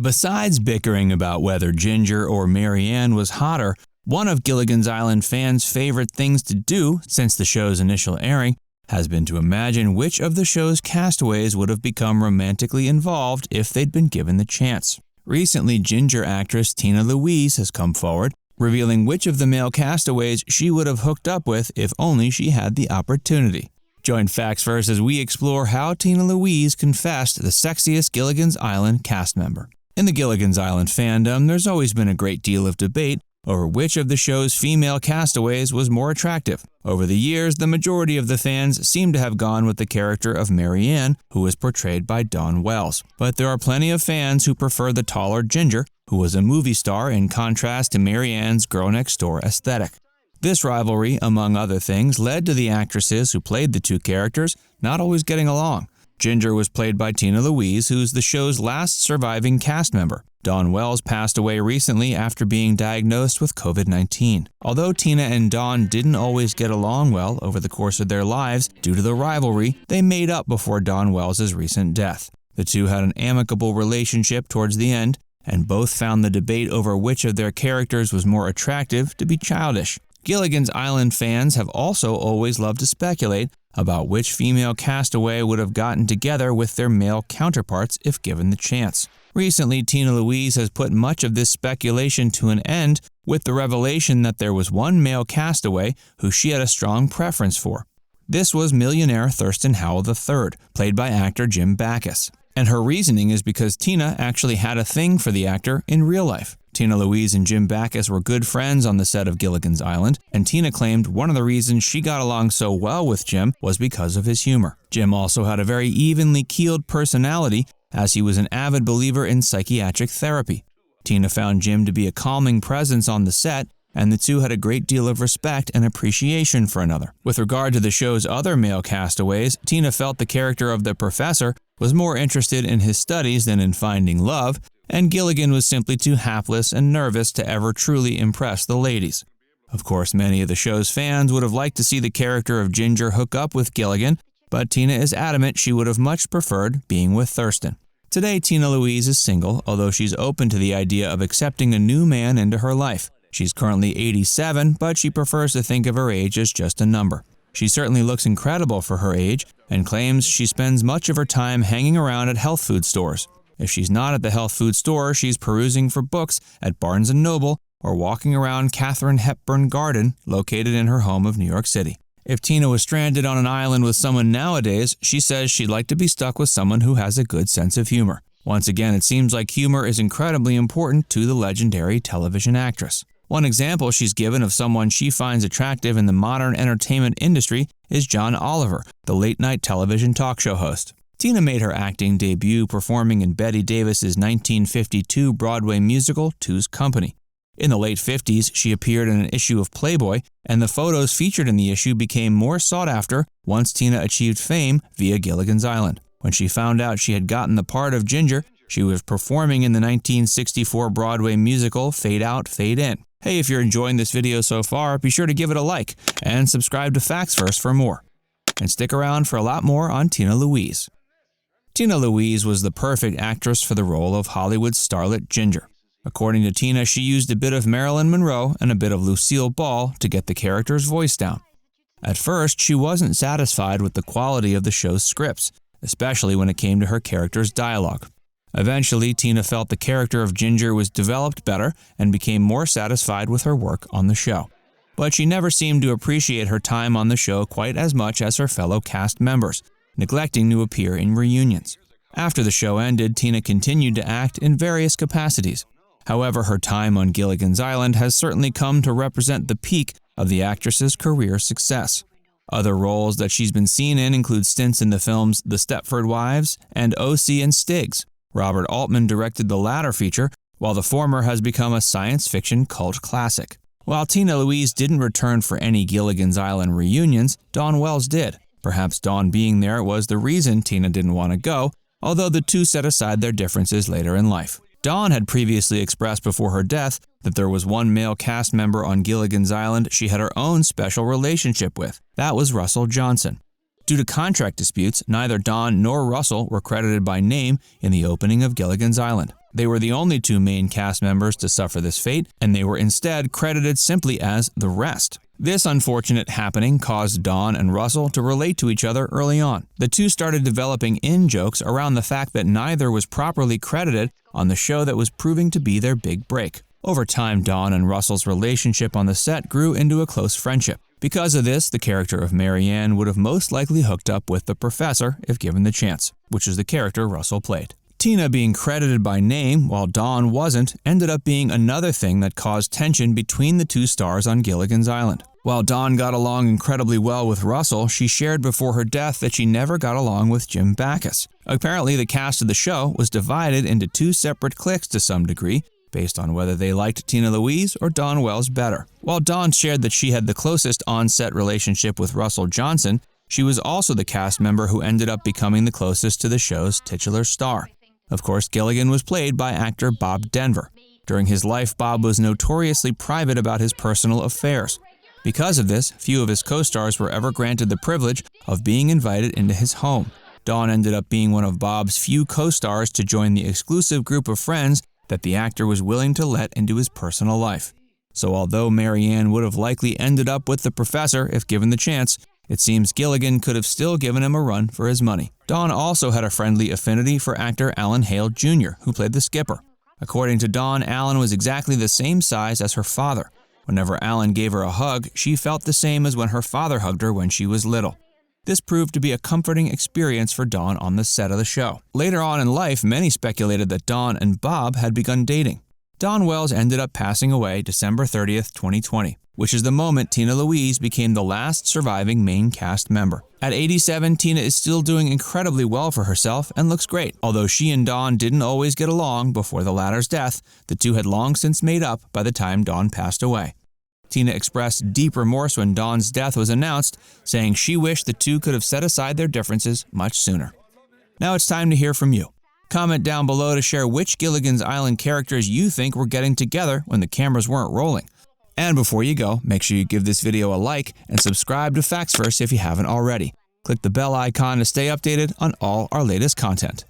Besides bickering about whether Ginger or Marianne was hotter, one of Gilligan's Island fans' favorite things to do since the show's initial airing has been to imagine which of the show's castaways would have become romantically involved if they'd been given the chance. Recently, Ginger actress Tina Louise has come forward, revealing which of the male castaways she would have hooked up with if only she had the opportunity. Join Facts First as we explore how Tina Louise confessed the sexiest Gilligan's Island cast member. In the Gilligan's Island fandom, there's always been a great deal of debate over which of the show's female castaways was more attractive. Over the years, the majority of the fans seem to have gone with the character of Marianne, who was portrayed by Dawn Wells. But there are plenty of fans who prefer the taller Ginger, who was a movie star in contrast to Marianne's girl-next-door aesthetic. This rivalry, among other things, led to the actresses who played the two characters not always getting along. Ginger was played by Tina Louise, who's the show's last surviving cast member. Dawn Wells passed away recently after being diagnosed with COVID-19. Although Tina and Dawn didn't always get along well over the course of their lives due to the rivalry, they made up before Dawn Wells' recent death. The two had an amicable relationship towards the end, and both found the debate over which of their characters was more attractive to be childish. Gilligan's Island fans have also always loved to speculate about which female castaway would have gotten together with their male counterparts if given the chance. Recently, Tina Louise has put much of this speculation to an end with the revelation that there was one male castaway who she had a strong preference for. This was millionaire Thurston Howell III, played by actor Jim Backus. And her reasoning is because Tina actually had a thing for the actor in real life. Tina Louise and Jim Backus were good friends on the set of Gilligan's Island, and Tina claimed one of the reasons she got along so well with Jim was because of his humor. Jim also had a very evenly keeled personality, as he was an avid believer in psychiatric therapy. Tina found Jim to be a calming presence on the set, and the two had a great deal of respect and appreciation for another. With regard to the show's other male castaways, Tina felt the character of the professor was more interested in his studies than in finding love, and Gilligan was simply too hapless and nervous to ever truly impress the ladies. Of course, many of the show's fans would have liked to see the character of Ginger hook up with Gilligan, but Tina is adamant she would have much preferred being with Thurston. Today, Tina Louise is single, although she's open to the idea of accepting a new man into her life. She's currently 87, but she prefers to think of her age as just a number. She certainly looks incredible for her age and claims she spends much of her time hanging around at health food stores. If she's not at the health food store, she's perusing for books at Barnes & Noble or walking around Katharine Hepburn Garden, located in her home of New York City. If Tina was stranded on an island with someone nowadays, she says she'd like to be stuck with someone who has a good sense of humor. Once again, it seems like humor is incredibly important to the legendary television actress. One example she's given of someone she finds attractive in the modern entertainment industry is John Oliver, the late-night television talk show host. Tina made her acting debut performing in Bette Davis's 1952 Broadway musical Two's Company. In the late 50s, she appeared in an issue of Playboy, and the photos featured in the issue became more sought after once Tina achieved fame via Gilligan's Island. When she found out she had gotten the part of Ginger, she was performing in the 1964 Broadway musical Fade Out, Fade In. Hey, if you're enjoying this video so far, be sure to give it a like and subscribe to Facts First for more. And stick around for a lot more on Tina Louise. Tina Louise was the perfect actress for the role of Hollywood starlet Ginger. According to Tina, she used a bit of Marilyn Monroe and a bit of Lucille Ball to get the character's voice down. At first, she wasn't satisfied with the quality of the show's scripts, especially when it came to her character's dialogue. Eventually, Tina felt the character of Ginger was developed better and became more satisfied with her work on the show. But she never seemed to appreciate her time on the show quite as much as her fellow cast members, neglecting to appear in reunions. After the show ended, Tina continued to act in various capacities. However, her time on Gilligan's Island has certainly come to represent the peak of the actress's career success. Other roles that she's been seen in include stints in the films The Stepford Wives and O.C. and Stiggs. Robert Altman directed the latter feature, while the former has become a science fiction cult classic. While Tina Louise didn't return for any Gilligan's Island reunions, Dawn Wells did. Perhaps Dawn being there was the reason Tina didn't want to go, although the two set aside their differences later in life. Dawn had previously expressed before her death that there was one male cast member on Gilligan's Island she had her own special relationship with. That was Russell Johnson. Due to contract disputes, neither Dawn nor Russell were credited by name in the opening of Gilligan's Island. They were the only two main cast members to suffer this fate, and they were instead credited simply as the rest. This unfortunate happening caused Dawn and Russell to relate to each other early on. The two started developing in-jokes around the fact that neither was properly credited on the show that was proving to be their big break. Over time, Dawn and Russell's relationship on the set grew into a close friendship. Because of this, the character of Marianne would have most likely hooked up with the professor if given the chance, which is the character Russell played. Tina being credited by name while Dawn wasn't ended up being another thing that caused tension between the two stars on Gilligan's Island. While Dawn got along incredibly well with Russell, she shared before her death that she never got along with Jim Backus. Apparently, the cast of the show was divided into two separate cliques to some degree, based on whether they liked Tina Louise or Dawn Wells better. While Dawn shared that she had the closest on-set relationship with Russell Johnson, she was also the cast member who ended up becoming the closest to the show's titular star. Of course, Gilligan was played by actor Bob Denver. During his life, Bob was notoriously private about his personal affairs. Because of this, few of his co-stars were ever granted the privilege of being invited into his home. Dawn ended up being one of Bob's few co-stars to join the exclusive group of friends that the actor was willing to let into his personal life. So although Marianne would have likely ended up with the professor if given the chance, it seems Gilligan could have still given him a run for his money. Dawn also had a friendly affinity for actor Alan Hale Jr., who played the skipper. According to Dawn, Alan was exactly the same size as her father. Whenever Alan gave her a hug, she felt the same as when her father hugged her when she was little. This proved to be a comforting experience for Dawn on the set of the show. Later on in life, many speculated that Dawn and Bob had begun dating. Dawn Wells ended up passing away December 30th, 2020, which is the moment Tina Louise became the last surviving main cast member. At 87, Tina is still doing incredibly well for herself and looks great. Although she and Dawn didn't always get along before the latter's death, the two had long since made up by the time Dawn passed away. Tina expressed deep remorse when Dawn's death was announced, saying she wished the two could have set aside their differences much sooner. Now it's time to hear from you. Comment down below to share which Gilligan's Island characters you think were getting together when the cameras weren't rolling. And before you go, make sure you give this video a like and subscribe to Facts First if you haven't already. Click the bell icon to stay updated on all our latest content.